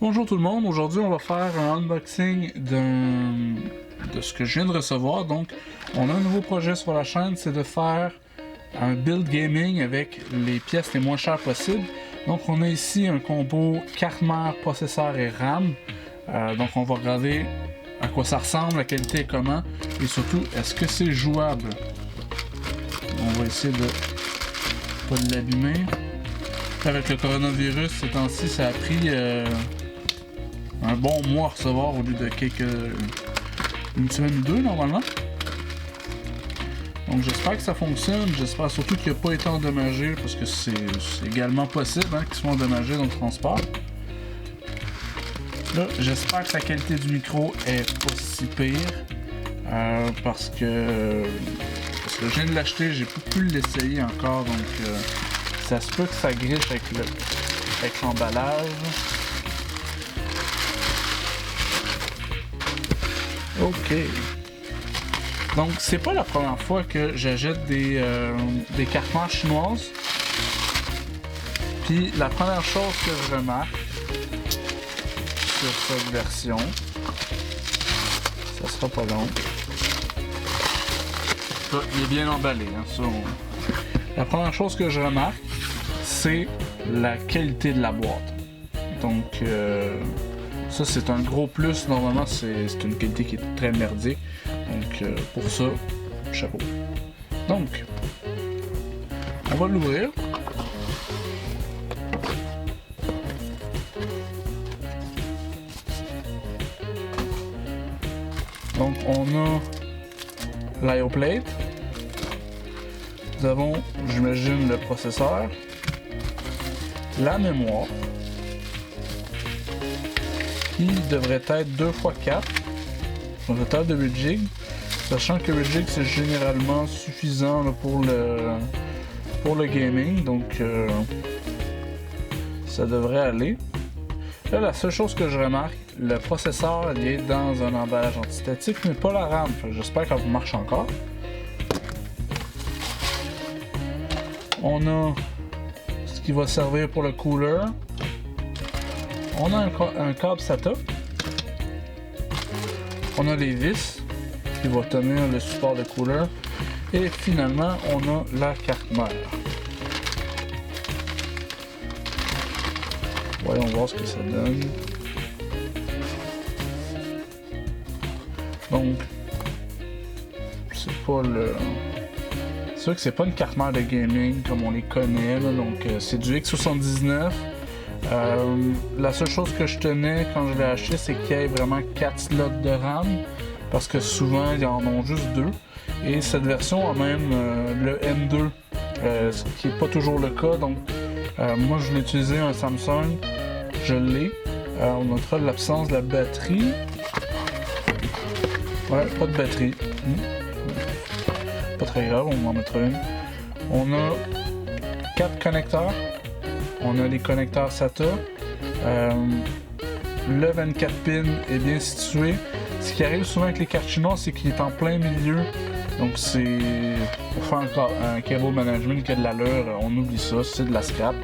Bonjour tout le monde, aujourd'hui on va faire un unboxing de ce que je viens de recevoir. Donc on a un nouveau projet sur la chaîne, c'est de faire un build gaming avec les pièces les moins chères possibles. Donc on a ici un combo carte mère, processeur et RAM. Donc on va regarder à quoi ça ressemble, la qualité est comment, et surtout est-ce que c'est jouable. On va essayer de pas l'abîmer. Avec le coronavirus, ces temps-ci, ça a pris un bon mois à recevoir au lieu de une semaine ou deux normalement. Donc j'espère que ça fonctionne, j'espère surtout qu'il n'a pas été endommagé parce que c'est également possible qu'il soit endommagé dans le transport. Là, j'espère que la qualité du micro est pas si pire parce que je viens de l'acheter, j'ai pas pu l'essayer encore, donc ça se peut que ça griche avec l'emballage. Ok. Donc c'est pas la première fois que j'achète des cartes mères chinoises. Puis la première chose que je remarque sur cette version, ça sera pas long. Ça, il est bien emballé, hein, ça. La première chose que je remarque, c'est la qualité de la boîte. Donc ça c'est un gros plus. Normalement c'est une qualité qui est très merdique. Donc pour ça, chapeau. Donc on va l'ouvrir. Donc on a l'IO plate. Nous avons, j'imagine, le processeur, la mémoire, qui devrait être 2x4, un total de 8 GB, sachant que 8 GB c'est généralement suffisant là, pour le gaming, donc ça devrait aller. Là, la seule chose que je remarque, le processeur il est dans un emballage antistatique, mais pas la RAM, j'espère qu'elle marche encore. On a ce qui va servir pour le cooler. On a un câble SATA. On a les vis qui vont tenir le support de cooler. Et finalement, on a la carte mère. Voyons voir ce que ça donne. Donc, c'est pas le... C'est sûr que c'est pas une carte mère de gaming comme on les connaît, là, donc c'est du X79. La seule chose que je tenais quand je l'ai acheté, c'est qu'il y ait vraiment 4 slots de RAM, parce que souvent ils en ont juste 2. Et cette version a même le M2, ce qui n'est pas toujours le cas. Donc moi je l'ai utilisé un Samsung, je l'ai. On notera l'absence de la batterie. Ouais, pas de batterie. Pas très grave, on en mettra une. On a 4 connecteurs. On a les connecteurs SATA. Le 24 pins est bien situé. Ce qui arrive souvent avec les cartes chinoises, c'est qu'il est en plein milieu. Donc c'est pour faire un cable management qui a de l'allure, on oublie ça, c'est de la scrap.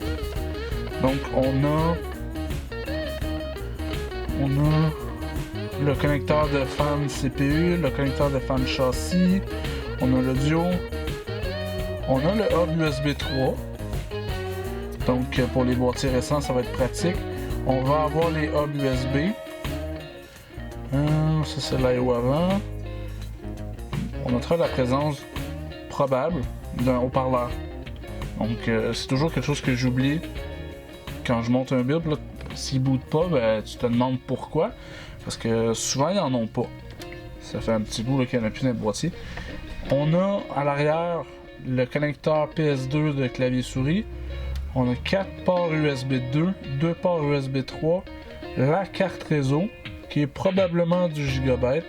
Donc on a le connecteur de fan CPU, le connecteur de fan châssis. On a l'audio, on a le hub USB 3, donc pour les boîtiers récents ça va être pratique. On va avoir les hubs USB, ça c'est l'IO avant. On notera la présence probable d'un haut-parleur, donc c'est toujours quelque chose que j'oublie quand je monte un build. S'il ne boot pas, ben, tu te demandes pourquoi, parce que souvent ils en ont pas. Ça fait un petit bout qu'il n'y en a plus dans le boîtier. On a à l'arrière le connecteur PS2 de clavier souris. On a 4 ports USB 2, 2 ports USB 3, la carte réseau qui est probablement du gigabyte.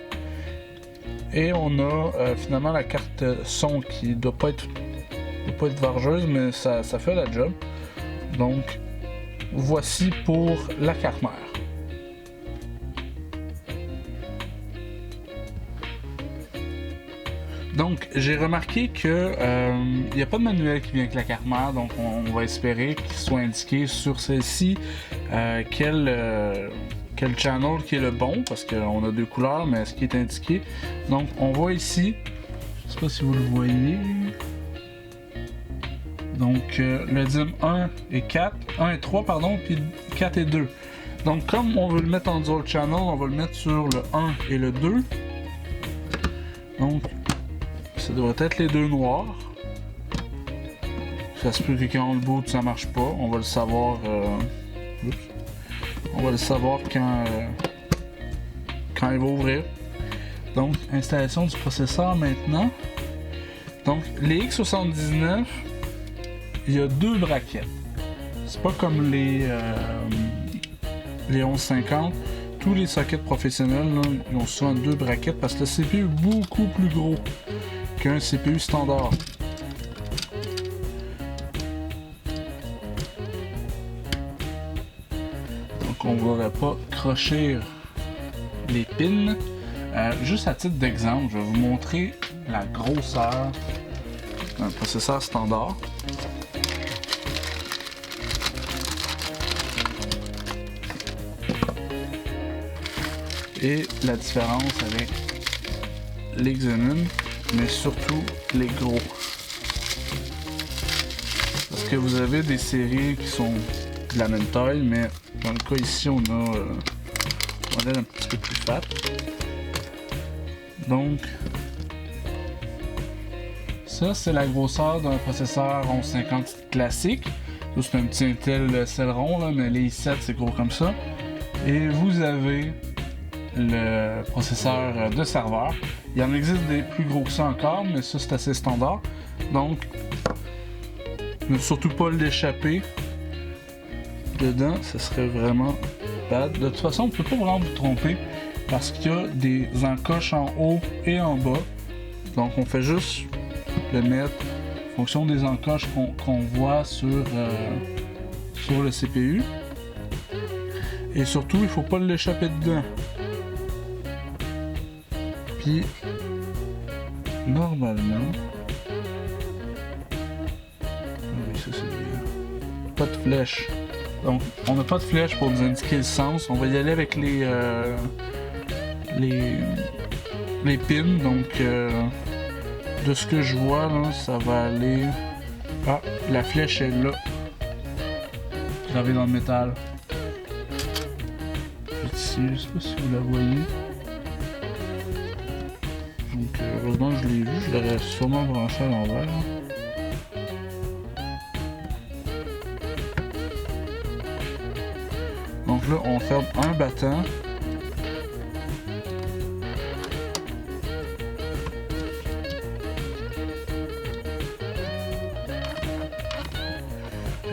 Et on a finalement la carte son qui doit pas être vargeuse, mais ça fait la job. Donc voici pour la carte mère. Donc, j'ai remarqué que il n'y a pas de manuel qui vient avec la carte mère, donc on va espérer qu'il soit indiqué sur celle-ci quel channel qui est le bon, parce qu'on a deux couleurs, mais ce qui est indiqué. Donc, on voit ici, je sais pas si vous le voyez. Donc, le DIMM 1 et 4, 1 et 3, pardon, puis 4 et 2. Donc, comme on veut le mettre en dual channel, on va le mettre sur le 1 et le 2. Donc, ça devrait être les deux noirs. Ça se peut que quand on le boot, ça marche pas. On va le savoir. On va le savoir quand il va ouvrir. Donc, installation du processeur maintenant. Donc, les X79, il y a deux braquettes. C'est pas comme les 1150. Tous les sockets professionnels, là, ils ont souvent deux braquettes parce que le CPU est beaucoup plus gros qu'un CPU standard. Donc on ne va pas crocher les pins. Juste à titre d'exemple, je vais vous montrer la grosseur d'un processeur standard. Et la différence avec les Xenon, mais surtout les gros. Parce que vous avez des séries qui sont de la même taille, mais dans le cas ici, on a un modèle un petit peu plus fat. Donc, ça, c'est la grosseur d'un processeur 1150 classique. C'est un petit Intel Celeron, là, mais les i7, c'est gros comme ça. Et vous avez le processeur de serveur. Il y en existe des plus gros que ça encore, mais ça c'est assez standard. Donc, ne surtout pas l'échapper dedans, ce serait vraiment bad. De toute façon, on ne peut pas vraiment vous tromper parce qu'il y a des encoches en haut et en bas. Donc, on fait juste le mettre en fonction des encoches qu'on voit sur le CPU. Et surtout, il ne faut pas l'échapper dedans. Puis, normalement, oui, ça c'est bien. Pas de flèche. Donc, on n'a pas de flèche pour nous indiquer le sens. On va y aller avec les pins. Donc, de ce que je vois, là, ça va aller. Ah, la flèche est là, gravée dans le métal. Ici, je sais pas si vous la voyez. Donc, heureusement je l'ai vu, je l'aurais sûrement branché à l'envers. Donc là, on ferme un battant.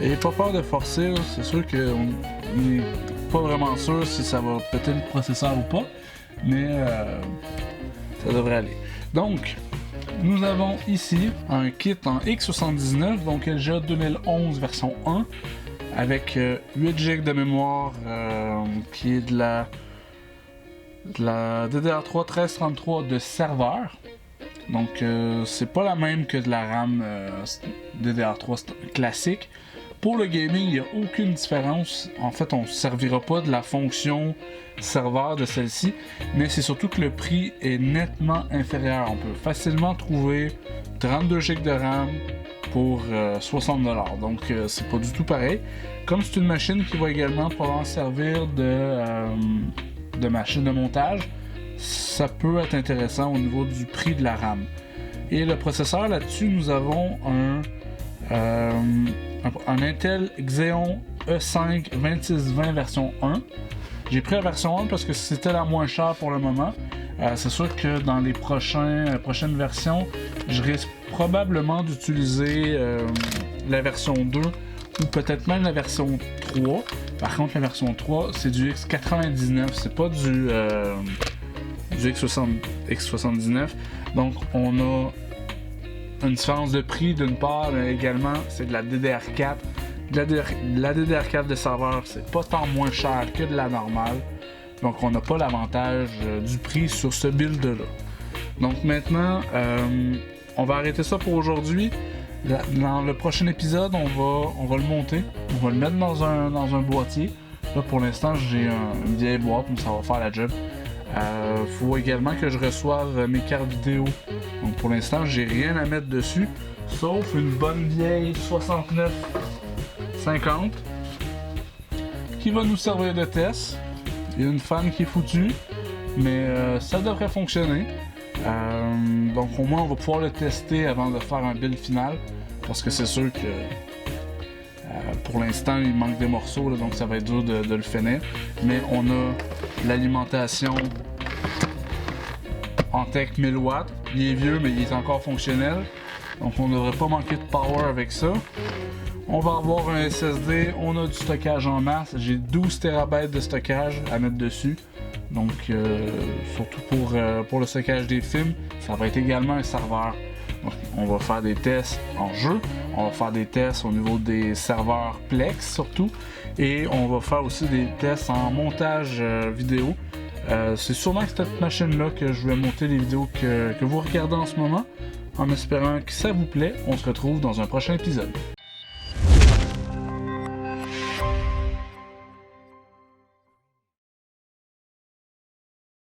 Et pas peur de forcer, c'est sûr qu'on n'est pas vraiment sûr si ça va péter le processeur ou pas, mais ça devrait aller. Donc, nous avons ici un kit en X79, donc LGA 2011 version 1, avec 8 GB de mémoire qui est de la DDR3 1333 de serveur. Donc, c'est pas la même que de la RAM DDR3 classique. Pour le gaming, il n'y a aucune différence. En fait, on ne servira pas de la fonction serveur de celle-ci, mais c'est surtout que le prix est nettement inférieur. On peut facilement trouver 32 GB de RAM pour 60$. Donc, c'est pas du tout pareil. Comme c'est une machine qui va également pouvoir servir de machine de montage, ça peut être intéressant au niveau du prix de la RAM. Et le processeur là-dessus, nous avons un Intel Xeon E5 2620 version 1. J'ai pris la version 1 parce que c'était la moins chère pour le moment. C'est sûr que dans les prochaines versions, je risque probablement d'utiliser la version 2 ou peut-être même la version 3. Par contre, la version 3, c'est du X99, c'est pas du X79. Donc, on a une différence de prix d'une part, mais également, c'est de la DDR4. La DDR4 de serveur, c'est pas tant moins cher que de la normale. Donc, on n'a pas l'avantage du prix sur ce build-là. Donc maintenant, on va arrêter ça pour aujourd'hui. Dans le prochain épisode, on va le monter. On va le mettre dans un boîtier. Là, pour l'instant, j'ai une vieille boîte, mais ça va faire la job. Faut également que je reçoive mes cartes vidéo. Donc pour l'instant, j'ai rien à mettre dessus, sauf une bonne vieille 6950 qui va nous servir de test. Il y a une fan qui est foutue, mais ça devrait fonctionner. Donc au moins on va pouvoir le tester avant de faire un build final, parce que c'est sûr que pour l'instant il manque des morceaux, là, donc ça va être dur de le finir. Mais on a l'alimentation en tech 1000 watts, il est vieux mais il est encore fonctionnel, donc on ne devrait pas manquer de power avec ça. On va avoir un SSD, on a du stockage en masse, j'ai 12 TB de stockage à mettre dessus. Donc, surtout pour le stockage des films, ça va être également un serveur. Donc, on va faire des tests en jeu, on va faire des tests au niveau des serveurs Plex surtout, et on va faire aussi des tests en montage vidéo. C'est sûrement que cette machine-là que je vais monter les vidéos que vous regardez en ce moment, en espérant que ça vous plaît. On se retrouve dans un prochain épisode.